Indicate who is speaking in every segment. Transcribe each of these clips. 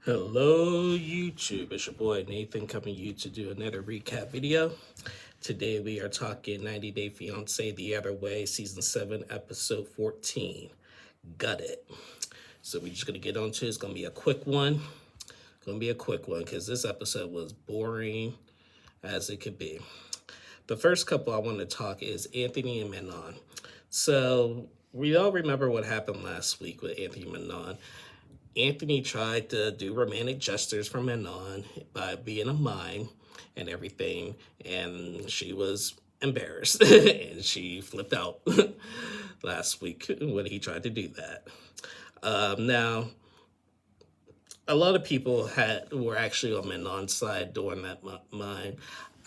Speaker 1: Hello YouTube, it's your boy Nathan coming to you to do another recap video. Today we are talking 90 Day Fiancé The Other Way, Season 7, Episode 14. Got it. So we're just going to get on to it. It's going to be a quick one. Because this episode was boring as it could be. The first couple I want to talk is Anthony and Manon. So we all remember what happened last week with Anthony and Manon. Anthony tried to do romantic gestures for Manon by being a mime and everything, and she was embarrassed and she flipped out last week when he tried to do that. Now, a lot of people were actually on Manon's side during that mime.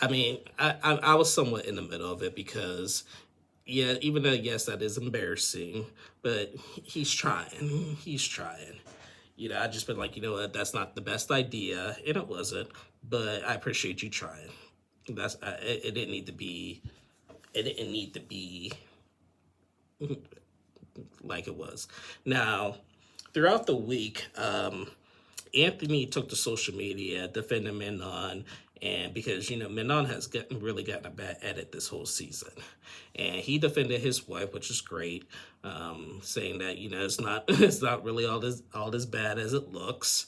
Speaker 1: I mean, I was somewhat in the middle of it because, yeah, even though, yes, that is embarrassing, but he's trying. He's trying. I just been like, you know what, that's not the best idea, and it wasn't, but I appreciate you trying. It didn't need to be, like it was. Now, throughout the week, Anthony took to social media defending Manon, and because Manon has really gotten a bad edit this whole season, and he defended his wife, which is great, saying that it's not it's not really all as bad as it looks,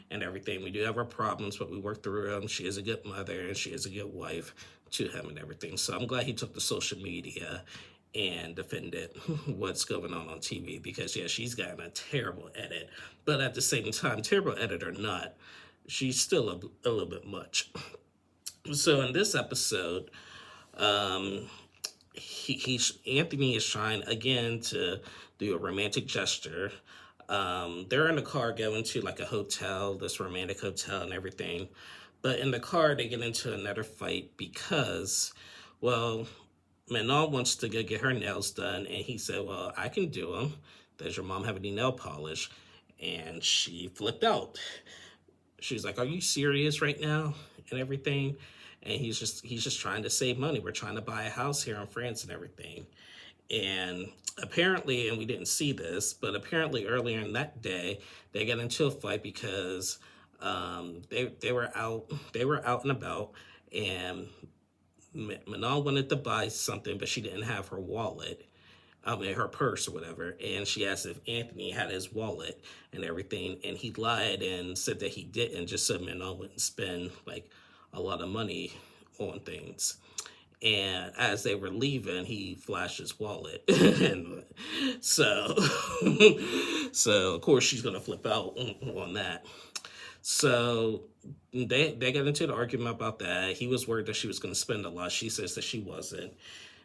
Speaker 1: and everything. We do have our problems, but we work through them. She is a good mother, and she is a good wife to him, and everything. So I'm glad he took to social media and defended what's going on TV, because yeah, she's gotten a terrible edit, but at the same time, terrible edit or not, she's still a little bit much. So in this episode, Anthony is trying again to do a romantic gesture. They're in the car going to like a hotel, this romantic hotel and everything. But in the car, they get into another fight because, well, Manon wants to go get her nails done, and he said, well, I can do them. Does your mom have any nail polish? And she flipped out. She's like, are you serious right now? And everything. And he's just trying to save money. We're trying to buy a house here in France and everything. And apparently, and we didn't see this, but apparently earlier in that day, they got into a fight because they were out and about, and Manon wanted to buy something, but she didn't have her wallet. Her purse or whatever, and she asked if Anthony had his wallet and everything, and he lied and said that he didn't, just so Manon wouldn't spend like a lot of money on things. And as they were leaving, he flashed his wallet, and so so of course she's gonna flip out on that. So they got into an argument about that. He was worried that she was going to spend a lot. She says that she wasn't.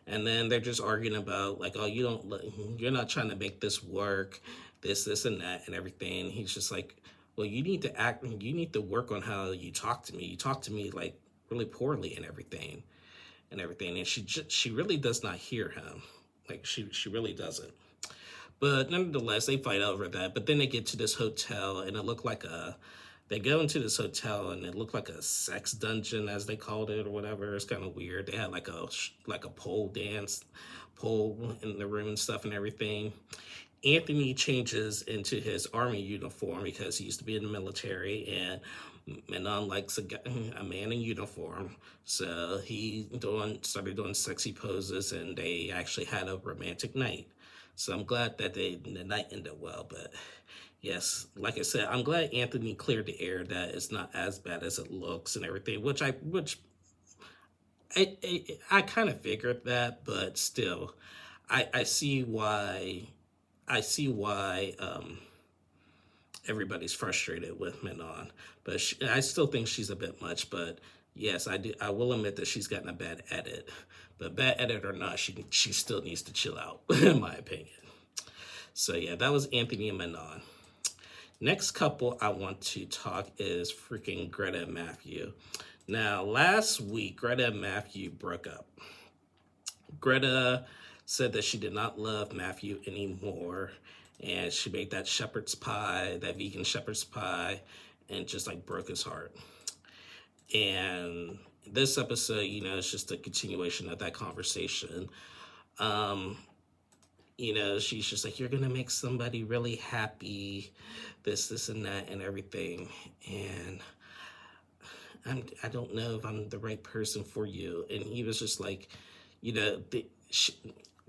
Speaker 1: And then they're just arguing about like, oh, you're not trying to make this work, this and that and everything. He's just like, well, you need to work on how you talk to me. You talk to me like really poorly and everything. And she really does not hear him. Like she really doesn't. But nonetheless, they fight over that. But then they get to this hotel, and it looked like they go into this hotel, and it looked like a sex dungeon, as they called it, or whatever. It's kind of weird. They had like a pole in the room and stuff and everything. Anthony changes into his army uniform because he used to be in the military, and Manon likes a man in uniform. So he started doing sexy poses, and they actually had a romantic night. So I'm glad that the night ended well. But yes, like I said, I'm glad Anthony cleared the air that it's not as bad as it looks and everything, which I kind of figured that, but still, I see why everybody's frustrated with Manon, but I still think she's a bit much. But yes, I will admit that she's gotten a bad edit, but bad edit or not, she still needs to chill out, in my opinion. So yeah, that was Anthony and Manon. Next couple I want to talk is freaking Greta and Matthew. Now, last week, Greta and Matthew broke up. Greta said that she did not love Matthew anymore, and she made that vegan shepherd's pie, and just like broke his heart. And this episode, it's just a continuation of that conversation. she's just like, you're gonna make somebody really happy, this, and that, and everything. And I don't know if I'm the right person for you. And he was just like,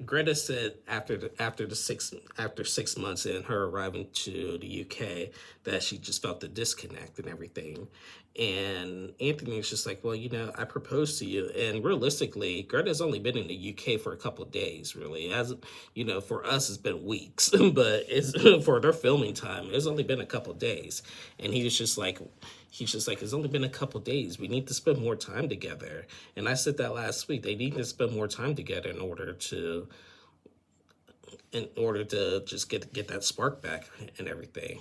Speaker 1: Greta said after 6 months and her arriving to the UK that she just felt the disconnect and everything. And Anthony was just like, well, I proposed to you, and realistically, Greta's only been in the UK for a couple of days. Really, as for us, it's been weeks, but it's for their filming time, it's only been a couple of days. And he's just like, it's only been a couple of days. We need to spend more time together. And I said that last week. They need to spend more time together in order to just get that spark back and everything.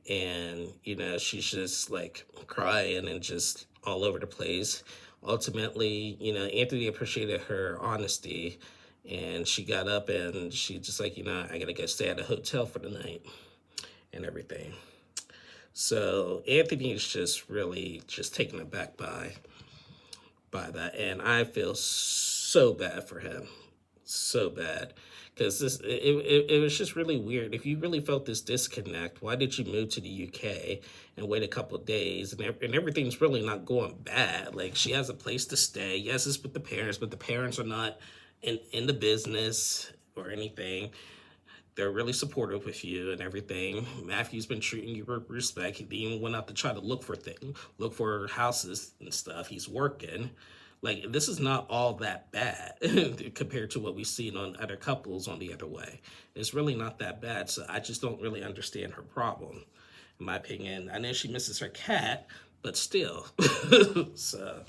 Speaker 1: And she's just like crying and just all over the place. Ultimately, Anthony appreciated her honesty, and she got up and she just like, I gotta go stay at a hotel for the night and everything. So Anthony is just really just taken aback by that, and I feel so bad for him, so bad, because it was just really weird. If you really felt this disconnect, why did you move to the UK and wait a couple of days, and everything's really not going bad? Like, she has a place to stay. Yes, it's with the parents, but the parents are not in the business or anything. They're really supportive with you and everything. Matthew's been treating you with respect. He even went out to try to look for houses and stuff. He's working. Like, this is not all that bad compared to what we've seen on other couples on the other way. It's really not that bad. So I just don't really understand her problem, in my opinion. I know she misses her cat, but still. So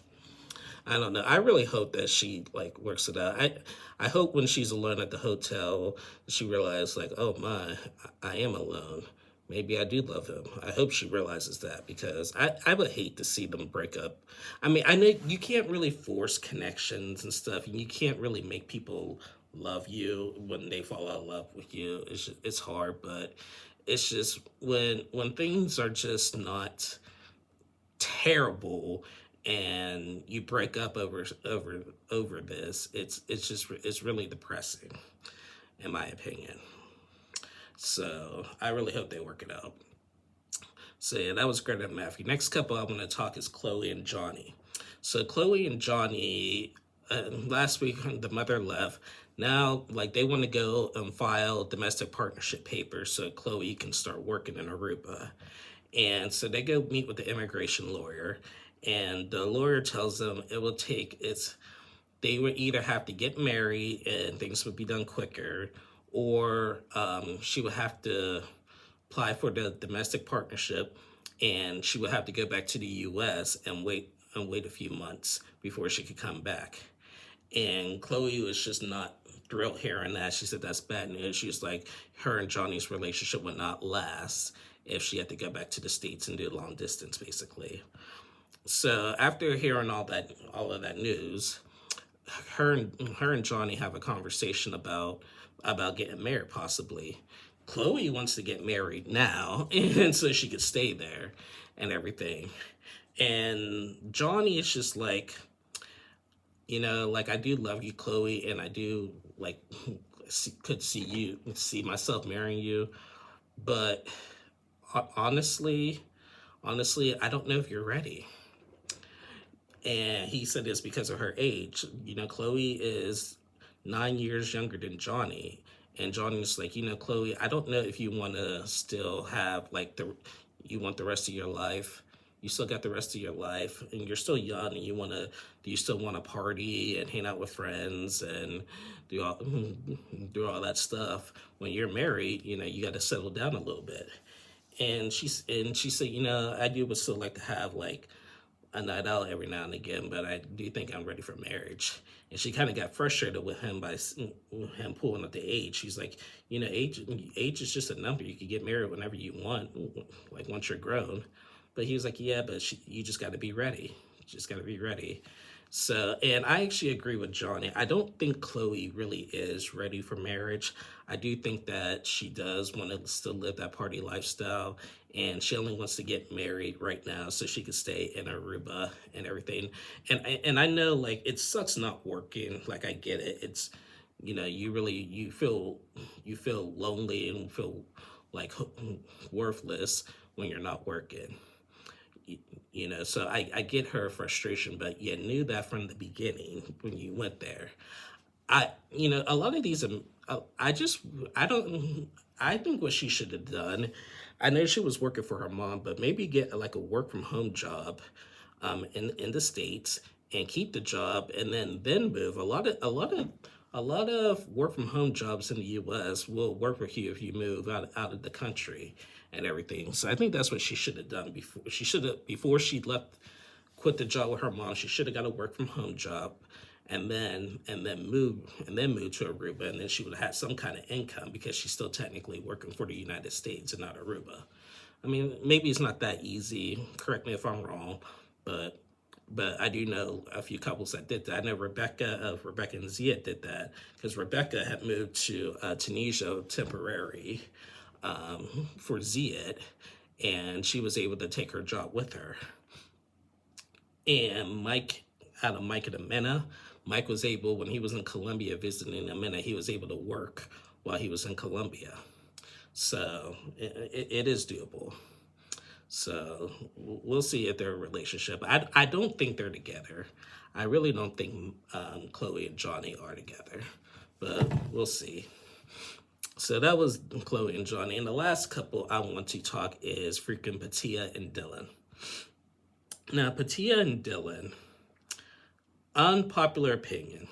Speaker 1: I don't know. I really hope that she like works it out. I hope when she's alone at the hotel, she realizes like, oh my, I am alone. Maybe I do love him. I hope she realizes that, because I would hate to see them break up. I mean, I know you can't really force connections and stuff, and you can't really make people love you when they fall out of love with you. It's hard, but it's just when things are just not terrible and you break up over this, it's really depressing, in my opinion. So I really hope they work it out. So yeah, that was great at Matthew. Next couple I want to talk is Chloe and Johnny. So Chloe and Johnny, last week the mother left. Now, like, they want to go and file domestic partnership papers so Chloe can start working in Aruba. And so they go meet with the immigration lawyer, and the lawyer tells them they would either have to get married and things would be done quicker, or she would have to apply for the domestic partnership, and she would have to go back to the U.S. and wait a few months before she could come back. And Chloe was just not thrilled hearing that. She said that's bad news. She was like, her and Johnny's relationship would not last if she had to go back to the States and do long distance, basically. So after hearing all of that news, her and Johnny have a conversation about getting married, possibly. Chloe wants to get married now, and so she could stay there and everything. And Johnny is just like, like, I do love you, Chloe, and I do like could see myself marrying you, but honestly, I don't know if you're ready. And he said it's because of her age. Chloe is 9 years younger than Johnny. And Johnny's like, Chloe, I don't know if you want to still have, like, you want the rest of your life. You still got the rest of your life, and you're still young, and do you still want to party and hang out with friends and do all that stuff? When you're married, you got to settle down a little bit. And she said, I would still like to have, like, a night out every now and again, but I do think I'm ready for marriage. And she kind of got frustrated with him by him pulling up the age. She's like, age is just a number. You can get married whenever you want, like, once you're grown. But he was like, yeah, but you just got to be ready. You just got to be ready. So, and I actually agree with Johnny. I don't think Chloe really is ready for marriage. I do think that she does want to still live that party lifestyle, and she only wants to get married right now so she can stay in Aruba and everything. And I know, like, it sucks not working. Like, I get it. you feel lonely and feel like worthless when you're not working. you, so I get her frustration, but you knew that from the beginning when you went there. A lot of these, I just, I don't, I think what she should have done, I know she was working for her mom, but maybe get like a work from home job, in the States, and keep the job, and then move. A lot of work from home jobs in the U.S. will work with you if you move out of the country and everything. So I think that's what she should have done before she left, quit the job with her mom. She should have got a work from home job, and then move to Aruba, and then she would have had some kind of income because she's still technically working for the United States and not Aruba. I mean, maybe it's not that easy. Correct me if I'm wrong, but I do know a few couples that did that. I know Rebecca and Zia did that because Rebecca had moved to Tunisia temporary, for Zia, and she was able to take her job with her. And Mike and Amena, Mike was able, when he was in Colombia visiting Amena, he was able to work while he was in Colombia. So it is doable. So we'll see if they're a relationship. I don't think they're together. I really don't think Chloe and Johnny are together, but we'll see. So that was Chloe and Johnny. And the last couple I want to talk is freaking Patia and Dylan. Now, Patia and Dylan, unpopular opinion.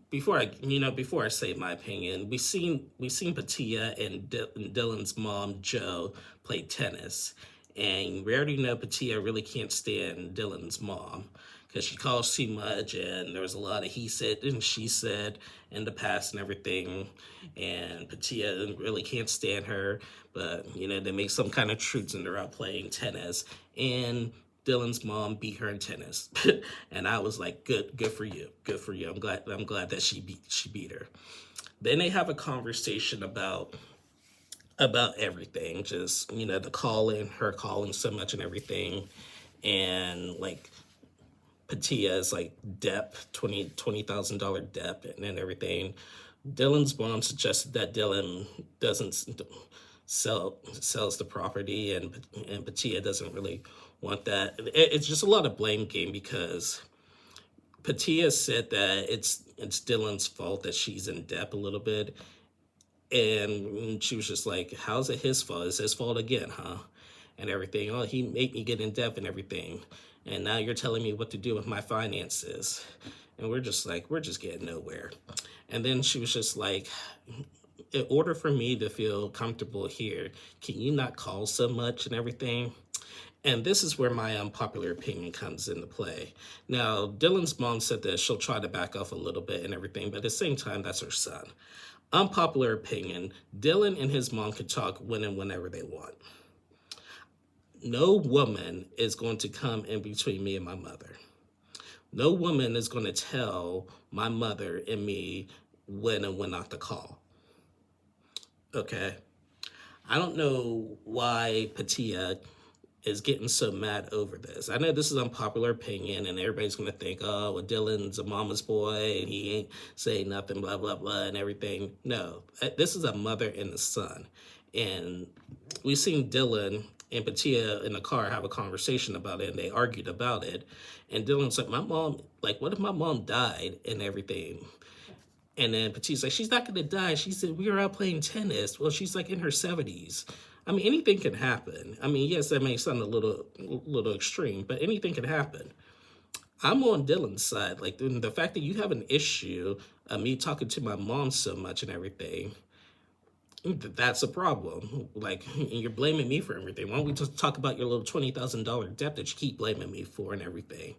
Speaker 1: Before I say my opinion, we seen Patia and Dylan's mom Jo play tennis, and we already know Patia really can't stand Dylan's mom because she calls too much, and there was a lot of he said and she said in the past and everything, and Patia really can't stand her, but they make some kind of truce and they're out playing tennis, and Dylan's mom beat her in tennis, and I was like, good for you, good for you. I'm glad that she beat her. Then they have a conversation about everything, just her calling so much and everything, and like Patia's like debt, $20,000 debt and everything. Dylan's mom suggested that Dylan doesn't sells the property, and Patia doesn't really want that. It's just a lot of blame game because Patia said that it's Dylan's fault that she's in debt a little bit, and she was just like, "How's it his fault? It's his fault again, huh?" And everything. Oh, he made me get in debt and everything, and now you're telling me what to do with my finances, and we're just getting nowhere. And then she was just like, in order for me to feel comfortable here, can you not call so much and everything? And this is where my unpopular opinion comes into play. Now, Dylan's mom said that she'll try to back off a little bit and everything, but at the same time, that's her son. Unpopular opinion, Dylan and his mom could talk when and whenever they want. No woman is going to come in between me and my mother. No woman is going to tell my mother and me when and when not to call. Okay? I don't know why Patia is getting so mad over this. I know this is unpopular opinion, and everybody's going to think, oh, well, Dylan's a mama's boy, and he ain't saying nothing, blah, blah, blah, and everything. No, this is a mother and a son. And we've seen Dylan and Patia in the car have a conversation about it, and they argued about it. And Dylan's like, what if my mom died and everything? And then Patia's like, she's not going to die. She said, we were out playing tennis. Well, she's like in her 70s. I mean, anything can happen. I mean, yes, that may sound a little extreme, but anything can happen. I'm on Dylan's side. Like, the fact that you have an issue of me talking to my mom so much and everything, that's a problem. Like, you're blaming me for everything. Why don't we just talk about your little $20,000 debt that you keep blaming me for and everything?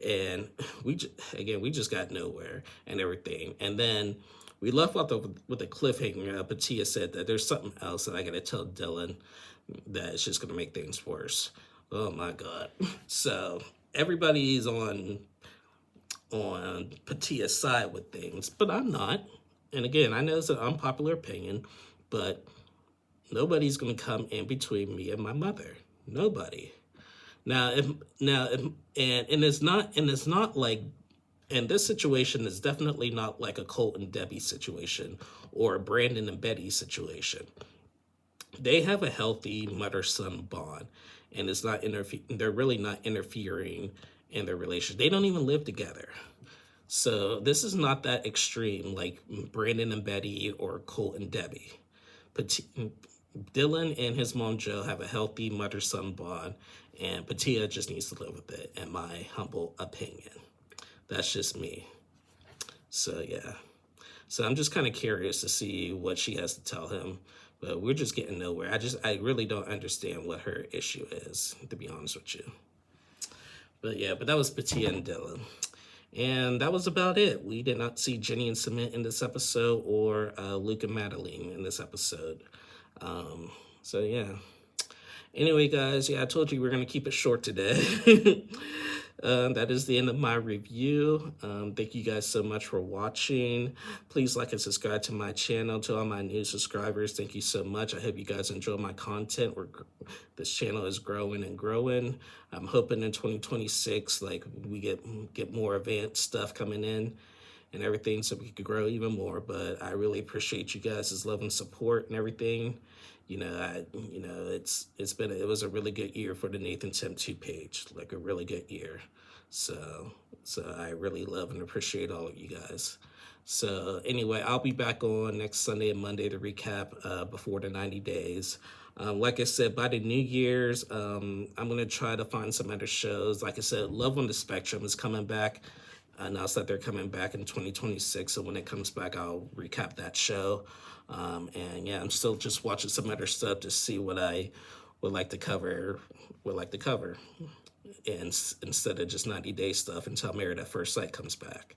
Speaker 1: And we just got nowhere and everything. And then we left off with a cliffhanger. Patia said that there's something else that I got to tell Dylan that it's just going to make things worse. Oh, my God. So everybody's on Patia's side with things, but I'm not. And again, I know it's an unpopular opinion, but nobody's going to come in between me and my mother. Nobody. Now, it's not like And this situation is definitely not like a Colt and Debbie situation or a Brandon and Betty situation. They have a healthy mother-son bond, and it's not they're really not interfering in their relationship. They don't even live together. So this is not that extreme like Brandon and Betty or Colt and Debbie. Dylan and his mom Joe have a healthy mother-son bond, and Patia just needs to live with it, in my humble opinion. That's just me. So yeah. So I'm just kind of curious to see what she has to tell him. But we're just getting nowhere. I really don't understand what her issue is, to be honest with you. But yeah, but that was Patia and Dylan. And that was about it. We did not see Jenny and Cement in this episode, or Luke and Madeline in this episode. So yeah. Anyway, guys, yeah, I told you we're going to keep it short today. That is the end of my review. Thank you guys so much for watching. Please like and subscribe to my channel. To all my new subscribers, thank you so much. I hope you guys enjoy my content. This channel is growing and growing. I'm hoping in 2026, like, we get more advanced stuff coming in and everything, so we could grow even more. But I really appreciate you guys' love and support and everything. It was a really good year for the Nathan Tim 2 page, like a really good year. So I really love and appreciate all of you guys. So anyway, I'll be back on next Sunday and Monday to recap before the 90 days. Like I said, by the New Year's, I'm going to try to find some other shows. Like I said, Love on the Spectrum is coming back. Announced that they're coming back in 2026. So when it comes back, I'll recap that show. And yeah, I'm still just watching some other stuff to see what I would like to cover. And instead of just 90-day stuff until Married at First Sight comes back.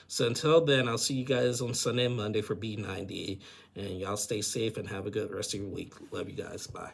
Speaker 1: So until then, I'll see you guys on Sunday and Monday for B90. And y'all stay safe and have a good rest of your week. Love you guys. Bye.